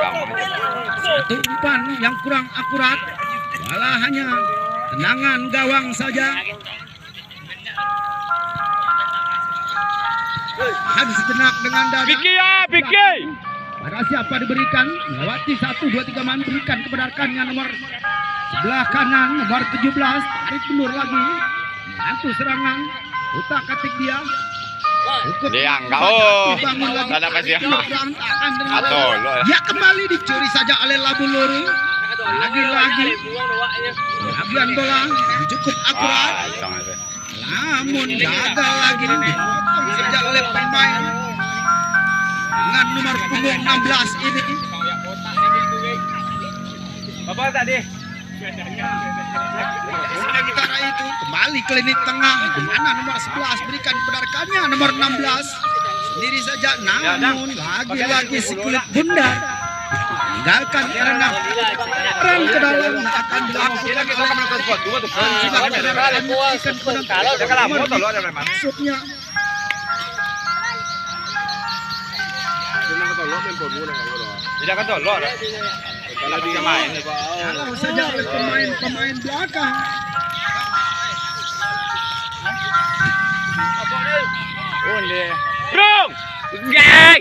Satu umpan yang kurang akurat, malah hanya tendangan gawang saja. Tahan sejenak dengan dada. Piki ya, Piki. Pada siapa diberikan? Melewati 1, 2, 3 man, berikan kepada rekannya nomor sebelah kanan, nomor 17. Tarik mundur lagi. Bantu serangan. Utak-atik dia. Dia enggak. Oh, bangun lagi. ada apa sih? Berantakan dengan Atau lo. ya kembali dicuri saja oleh Labu Luru. Lagi-lagi. Bagian bola cukup akurat. Namun gagal lagi dipotong saja oleh pemain dengan nomor punggung 16 ini. Bapak tadi. Sementara itu kembali ke lini tengah di mana nomor 11 berikan kepada rekannya nomor 16 sendiri saja, namun lagi-lagi si kulit bundar tinggalkan karena peran ke dalam akan dilakukan maksudnya. Tidak kan tolong. Kalau dia main, kalau saja oleh pemain belakang. Onde. Brung. Gay.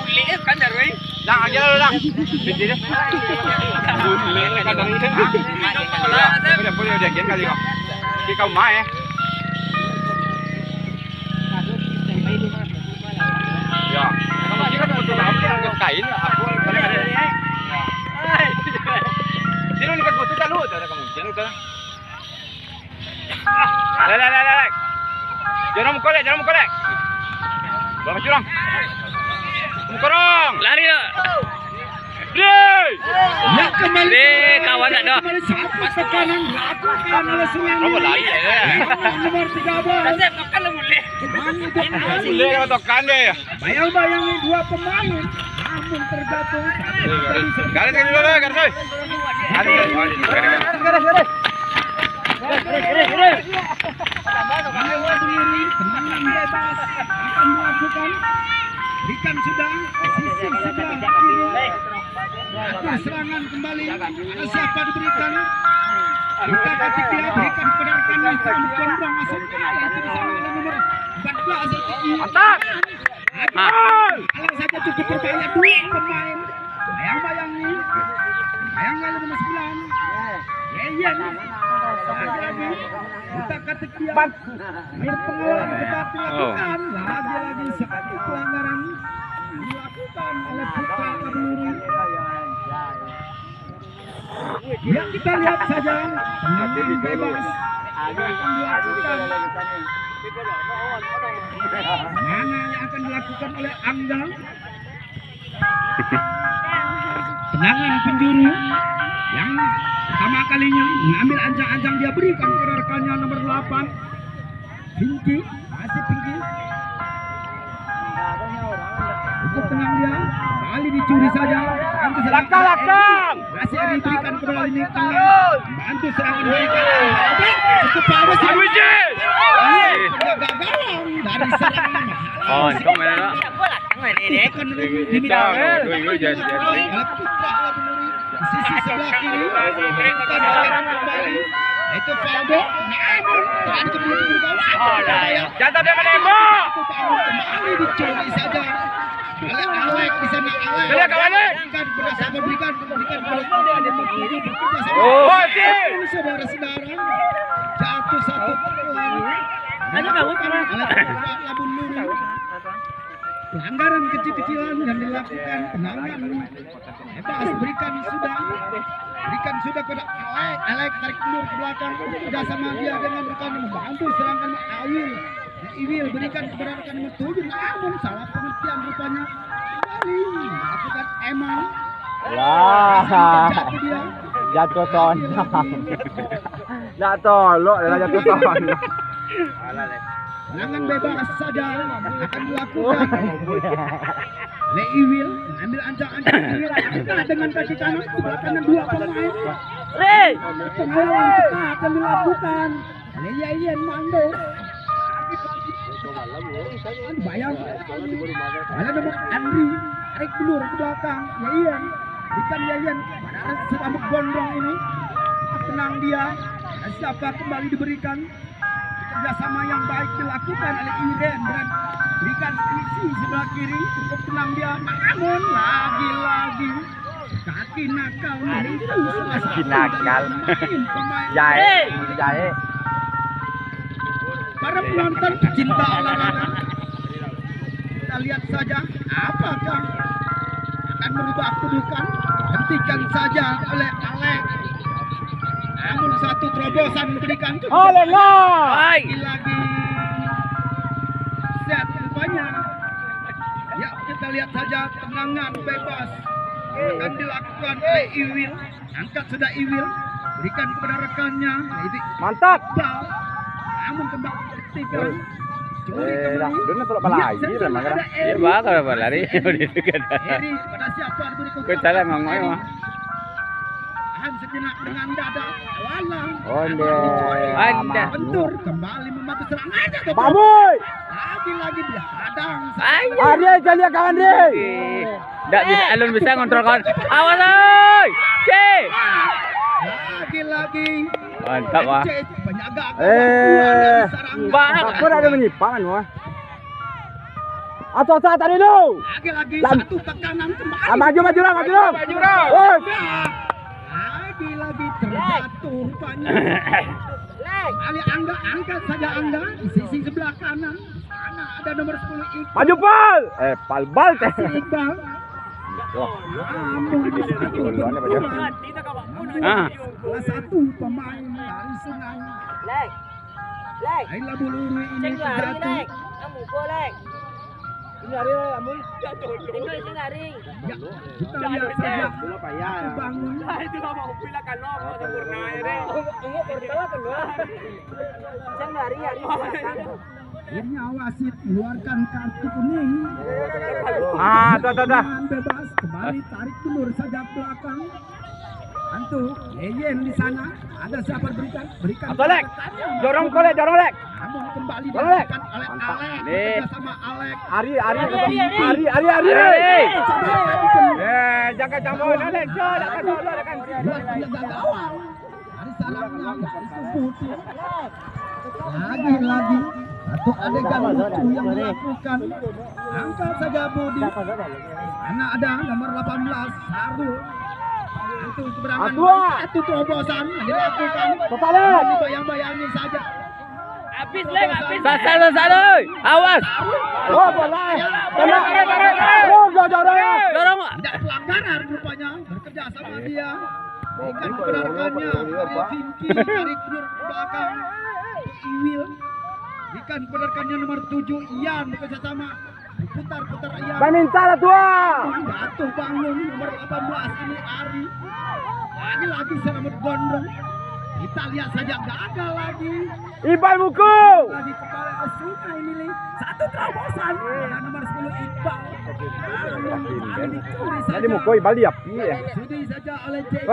Boleh kan darway? Lang aja lo lang. Hindi deh. Boleh kan darway. Boleh udah gen kali kau. Di kau mai. Ya. Kamu kita butuh apa? Kain aku kadang ada. Sino ni butuh tak lu ada kamu. Sino tu. Lai. Jangan kolek. Bawa curang. Kurang. Lari dah. Ya kembali kawan nak dah. Masa kanan dilakukan oleh Sungai. Berapa lari ya? Nomor 13. Nasib tekan boleh. Boleh kalau tekan deh. Bayang-bayangi dua pemain, namun tergantung. Garis dulu lah, garis. Garis. Tendangan bebas akan melakukan. Berikan sudah, sisi sebelah kiri. Atur serangan kembali. Pada siapa diberikan? Utak-atik dia berikan kepada rekannya. Kondong masuk. Itu disana oleh nomor 14. Mantap. Kalau saja cukup berbahaya dua pemain. Bayang-bayangi. Bayang-bayangi nomor 9. Yeyen. Lagi-lagi. Utak-atik dia. Berpengaruh ketat dilakukan. Lagi-lagi satu pelanggaran dilakukan oleh Putra Kaburu. Ya kita lihat saja tendangan bebas akan dilakukan. Mana yang akan dilakukan oleh Angga? Tendangan penjuru yang pertama kalinya mengambil ancang-ancang dia berikan kepada rekannya nomor 8. Pinky, masih Pinky. Untuk tenang dia, kembali dicuri saja. Lakang. Masih diberikan kepada lini tengah. Bantu serangan mereka. Cukup parah sih. Penjaga gawang dari serangan. Oh, kau mana nak? Sisi sebelah kiri. Itu Faldo. Namun telah dikebut gawang. Jangan sampai menembak. Kembali dicuri saja. Alek di sana Alek. Dia kawan ni. Berikan Oh, saudara-saudara. Jatuh satu pukulan. Ada kamu sama Labu Luru. Pelanggaran kecil-kecilan yang dilakukan tendangan bebas berikan sudah pada Alek tarik mundur ke belakang sudah sama dia dengan rekan membantu serangan Iwil berikan kepada rekan nomor 7, namun salah pengertian rupanya kembali melakukan Eman. jatuh sonang. Nak tolok dah jatuh sonang. Serangan bebas saja akan dilakukan. Iwil mengambil ancang-ancang Iwil dengan kaki kanan sebelah kanan dua pemain. Pengalaman ketat akan dilakukan oleh Yayan Mando. Bayang ada nomor Andri tarik mundur ke belakang Yayan berikan Yayan pada Suramuk Gondrong ini tenang dia dan siapa kembali diberikan kerjasama yang baik dilakukan oleh Iren dan berikan isi sebelah kiri cukup tenang dia namun lagi-lagi kaki nakal itu Kaki nakal. Jahe. Para penonton cinta olahraga, kita lihat saja apakah akan merubah kedudukan. Hentikan saja oleh Alek. Namun satu terobosan diberikan lagi set rupanya. Ya kita lihat saja tendangan bebas akan dilakukan oleh Iwil. Angkat sudah Iwil, berikan kepada rekannya. Yaitu Mantap. Iqbal. Namun kembali ketikan curi Dah, kembali. dulu kalau lagi memang kan. Ya bakal apa lari di dekat. Eri pada siapa diberi Kau salah ngomong mah. Tahan sejenak dengan dada walang. Onde. Anda. Bentur kembali membantu serangannya. Pak Boy. Lagi-lagi dia hadang. Arya jadi kawan dia. Tak bisa alun bisa ngontrol kawan. Awas oi. Cek. Lagi-lagi. Mantap wah. Penjaga Bang. Aku ada menyipan wah. Atau saat tadi lu. Lagi-lagi satu tekanan kembali. Maju lah. Lagi-lagi terjatuh rupanya. Ali Angga angkat saja Angga di sisi sebelah kanan. Sana ada nomor 10 Iqbal. Maju Pal. Pal teh. Iqbal. Namun satu benturan. Salah satu pemain dari Sungai. Laila Buluri ini terjatuh. Ya, kita lihat saja bangun. Akhirnya wasit keluarkan kartu kuning. Tendangan bebas kembali tarik mundur saja belakang. Antu Yeyen di sana ada siapa berikan Lek. Dorong lek. namun kembali diberikan oleh Alek bersama Alek. Ari. Jaga campur Lek. Buat penjaga gawang dari sarangnya itu Putih. Lagi satu adegan lucu yang dilakukan. Angkat saja Budi. Karena ada nomor 18 Sarul. Itu seberangan satu terobosan yang dilakukan. Bayang-bayangin saja. Habis. Sasar oi. Awas. Bola. Dorong. Tidak pelanggaran rupanya bekerja sama dia. Berikan kepada rekannya oleh Vinky tarik mundur ke belakang. Iwil berikan kepada rekannya nomor 7 Ian bekerja sama. Putar Ian. Minta lah tua. Jatuh bangun nomor 18 ini Ari. Lagi Suramuk Gondrong. Kita lihat saja gagal lagi. Iqbal buku. Lagi kepala Sungai ini satu terobosan pada nomor 10 Iqbal. Jadi mau kau Iqbal dia pi ya. Sudah saja oleh Jeki.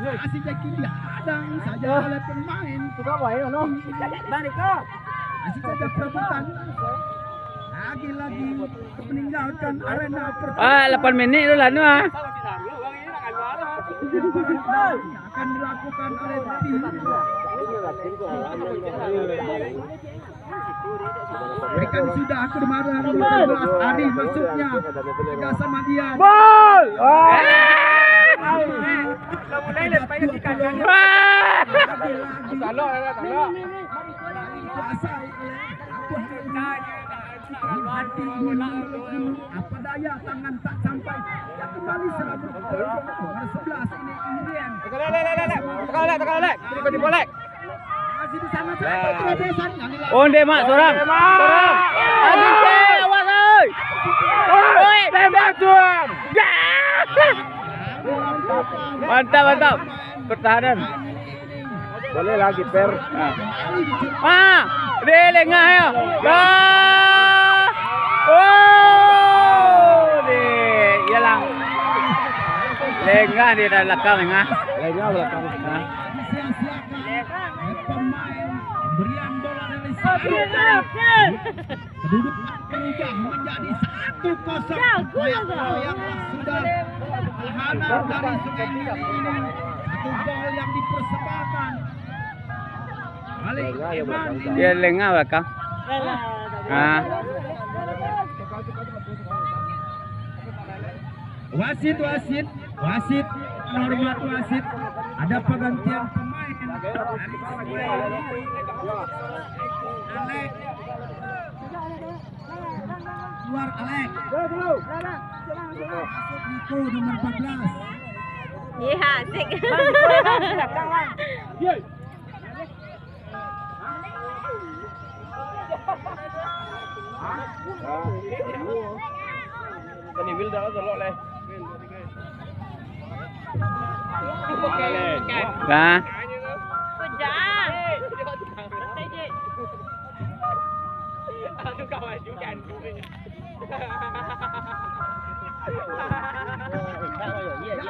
Masih Jeki dihadang saja oleh pemain. Suka apa ya no? Masih saja perebutan. Lagi-lagi meninggalkan arena pertandingan. 8 minit dulu lah nu Akan dilakukan oleh tim. Berikan sudah ke nomor 12 Ari masuknya. Tidak sama dia. Bol. Apa daya tangan tak sampai. Ya kembali Suramuk nomor 11 ini Indian. Tekan. Beri boleh. Masih di sana satu terobosan yang dilakukan. Onde mak sorang. Awas oi. Oi, bebas tuan. Mantap. Pertahanan. Boleh lagi per. Dia lengah ya. Dia hilang. Lengah dia dah belakang lengah. Lengah belakang. pemain. Pemberian bola dari Sari. Kedudukan berubah menjadi 1-0. Koyak-koyaklah sudah perlahanan dari Sungai Lili ini. Satu gol yang dipersembahkan. Balik Iman ini. Dia lengah belakang. Ah. Wasit, hormat wasit. Ada pergantian pemain. Alek. Keluar Alek. Masuk Niko nomor 14. Iya, asik. Ini Will dah telok leh. Dah. Udah.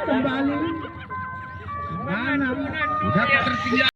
Kembali. Mana? Sudah tertinggal.